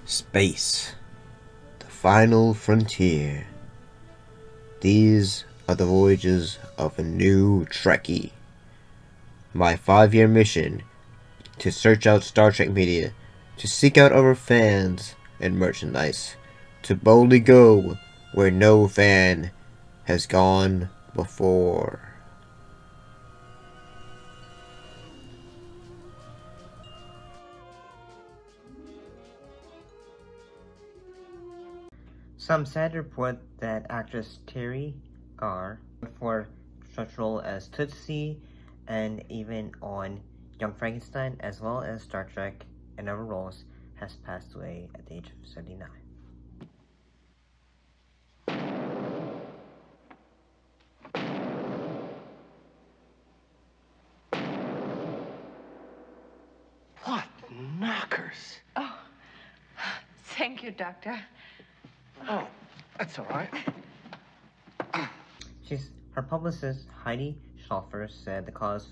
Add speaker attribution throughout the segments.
Speaker 1: Space, the final frontier. These are the voyages of a new Trekkie. My 5-year mission to search out Star Trek media, to seek out our fans and merchandise, to boldly go where no fan has gone before.
Speaker 2: Some sad report that actress Teri Garr, for such role as Tootsie and even on Young Frankenstein, as well as Star Trek and other roles, has passed away at the age of 79.
Speaker 3: What knockers?
Speaker 4: Oh, thank you, Doctor.
Speaker 3: Oh, that's all right.
Speaker 2: Her publicist, Heidi Schaffer, said the cause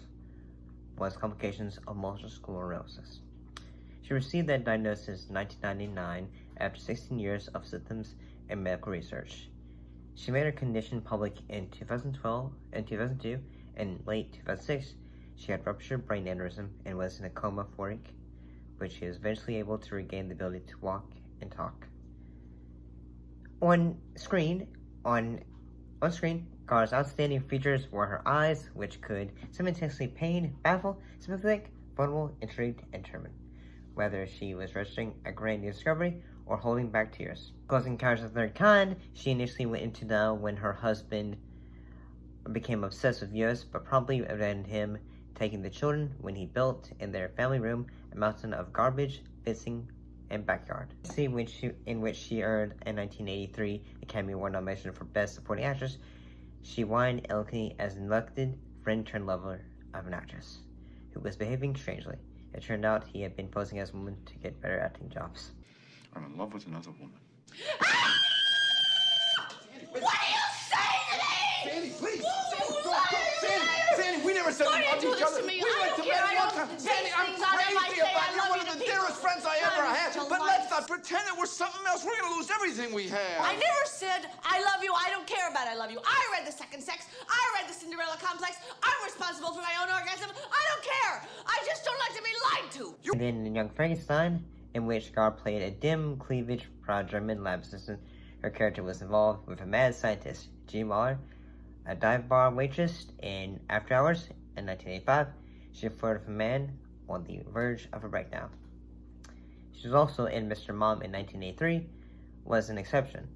Speaker 2: was complications of multiple sclerosis. She received that diagnosis in 1999 after 16 years of symptoms and medical research. She made her condition public in 2012 and 2002, and in late 2006, she had ruptured brain aneurysm and was in a coma for a week, but she was eventually able to regain the ability to walk and talk. On screen, Gar's outstanding features were her eyes, which could simultaneously pain, baffle, sympathetic, vulnerable, intrigued, and determined, whether she was registering a grand new discovery or holding back tears. Close Encounters of the Third Kind, she initially went into now when her husband became obsessed with US, but promptly abandoned him, taking the children when he built in their family room a mountain of garbage, fencing, and backyard. In which she earned a 1983 Academy Award nomination for Best Supporting Actress. She whined eloquently as an elected friend-turned-lover of an actress who was behaving strangely. It turned out he had been posing as a woman to get better acting jobs.
Speaker 5: I'm in love with another woman.
Speaker 4: What are you saying to me?
Speaker 3: Sandy, please. Sandy, we never said we loved each other. We went to bed one time. Sandy, I'm crazy about you. You're one of the dearest friends I ever had. But let's not pretend that we're something else. We're going to lose everything we have.
Speaker 6: I never said I love you. I don't care about I love you. I read The Second Sex. I read The Cinderella Complex. I'm responsible for my own orgasm. I don't care. I just don't like to be lied to.
Speaker 2: And then in Young Frankenstein, in which Garr played a dim, cleavage, proud German lab assistant, her character was involved with a mad scientist, Jean Muller, a dive bar waitress in After Hours in 1985. She flirted with a man on the verge of a breakdown. She was also in Mr. Mom in 1983, was an exception.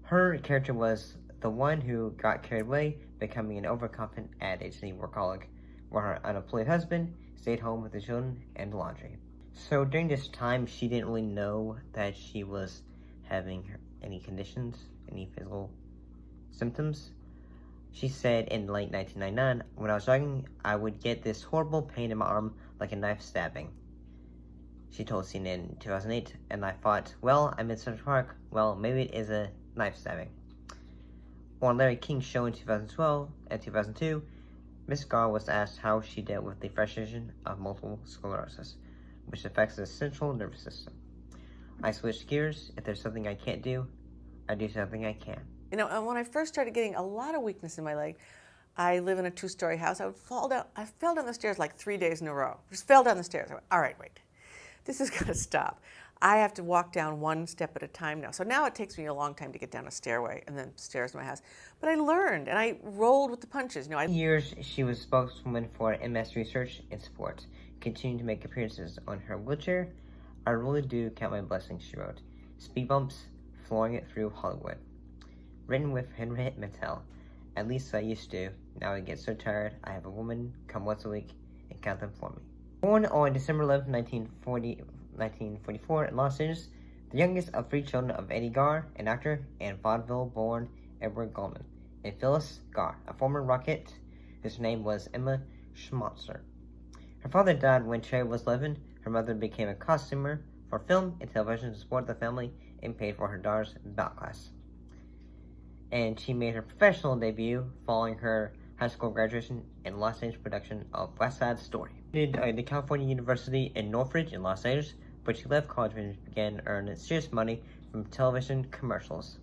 Speaker 2: Her character was the one who got carried away, becoming an overconfident ad agency workaholic, while her unemployed husband stayed home with the children and the laundry. So during this time, she didn't really know that she was having any conditions, any physical symptoms. She said in late 1999, when I was jogging, I would get this horrible pain in my arm like a knife stabbing. She told CNN in 2008, and I thought, well, I'm in Central Park, well, maybe it is a knife stabbing. On Larry King's show in 2012 and 2002, Ms. Garr was asked how she dealt with the frustration of multiple sclerosis, which affects the central nervous system. I switched gears. If there's something I can't do, I do something I can.
Speaker 7: You know, when I first started getting a lot of weakness in my leg, I live in a 2-story house. I fell down the stairs like 3 days in a row. Just fell down the stairs. I went, all right, wait. This is going to stop. I have to walk down one step at a time now. So now it takes me a long time to get down a stairway and then stairs to my house. But I learned, and I rolled with the punches. You know,
Speaker 2: For years, she was spokeswoman for MS Research in Sports, continuing to make appearances on her wheelchair. I really do count my blessings, she wrote. Speed bumps, flooring it through Hollywood. Written with Henriette Mattel. At least I used to. Now I get so tired, I have a woman come once a week and count them for me. Born on December 11, 1944 in Los Angeles, the youngest of 3 children of Eddie Garr, an actor, and vaudeville-born Edward Goldman, and Phyllis Garr, a former rocket whose name was Emma Schmatzer. Her father died when Teri was 11. Her mother became a costumer for film and television to support the family and paid for her daughter's ballet class. And she made her professional debut following her high school graduation in Los Angeles production of West Side Story. She attended the California University in Northridge in Los Angeles, but she left college and began earning serious money from television commercials.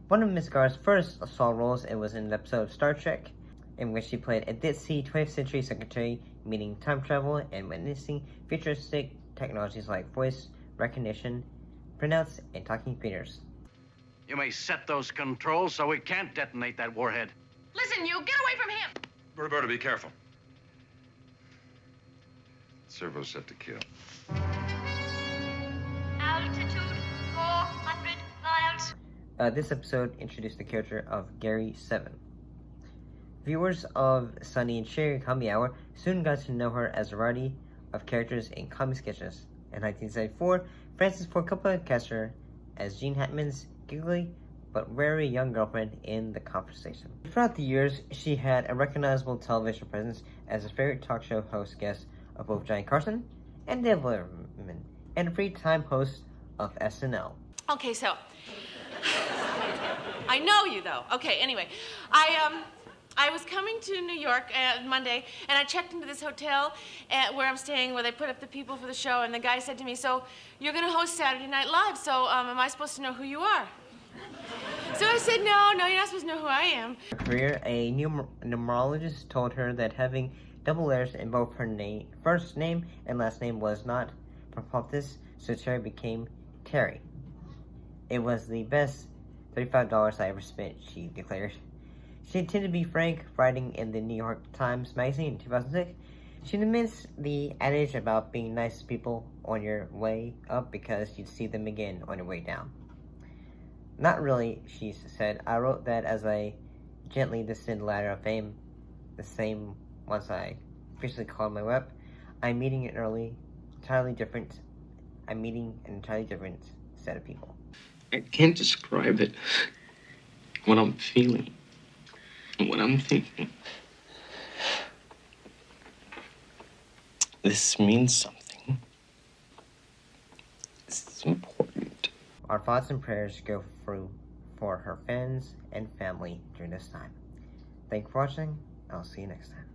Speaker 2: One of Miss Garr's first small roles was in an episode of Star Trek, in which she played a ditzy 20th century secretary meeting time travel and witnessing futuristic technologies like voice recognition, printouts, and talking theaters.
Speaker 8: You may set those controls so we can't detonate that warhead.
Speaker 4: Listen, you, get away from him!
Speaker 5: Roberta, be careful. Servo's set to kill.
Speaker 4: Altitude 400 miles.
Speaker 2: This episode introduced the character of Gary 7. Viewers of Sunny and Cherry Comedy Hour soon got to know her as a variety of characters in comedy sketches. In 1974, Frances Ford Coppola cast her as Gene Hackman's giggly but very young girlfriend in The Conversation. Throughout the years, she had a recognizable television presence as a favorite talk show host guest of both Johnny Carson and Dave Letterman, and a free-time host of SNL.
Speaker 6: Okay, so I know you though. Okay, anyway, I was coming to New York Monday, and I checked into this hotel where I'm staying, where they put up the people for the show, and the guy said to me, "So you're going to host Saturday Night Live, so am I supposed to know who you are?" So I said, no, you're not supposed to know who I am.
Speaker 2: Her career, a numerologist told her that having double letters in both her first name and last name was not propitious, so Teri became Teri. It was the best $35 I ever spent, she declared. She intended to be frank, writing in the New York Times magazine in 2006. She dismissed the adage about being nice to people on your way up because you'd see them again on your way down. Not really, she said. I wrote that as I gently descend the ladder of fame, the same once I officially called my rep. I'm meeting an entirely different set of people.
Speaker 9: I can't describe it. What I'm feeling, what I'm thinking. This means something. It's important.
Speaker 2: Our thoughts and prayers go through for her friends and family during this time. Thanks for watching. I'll see you next time.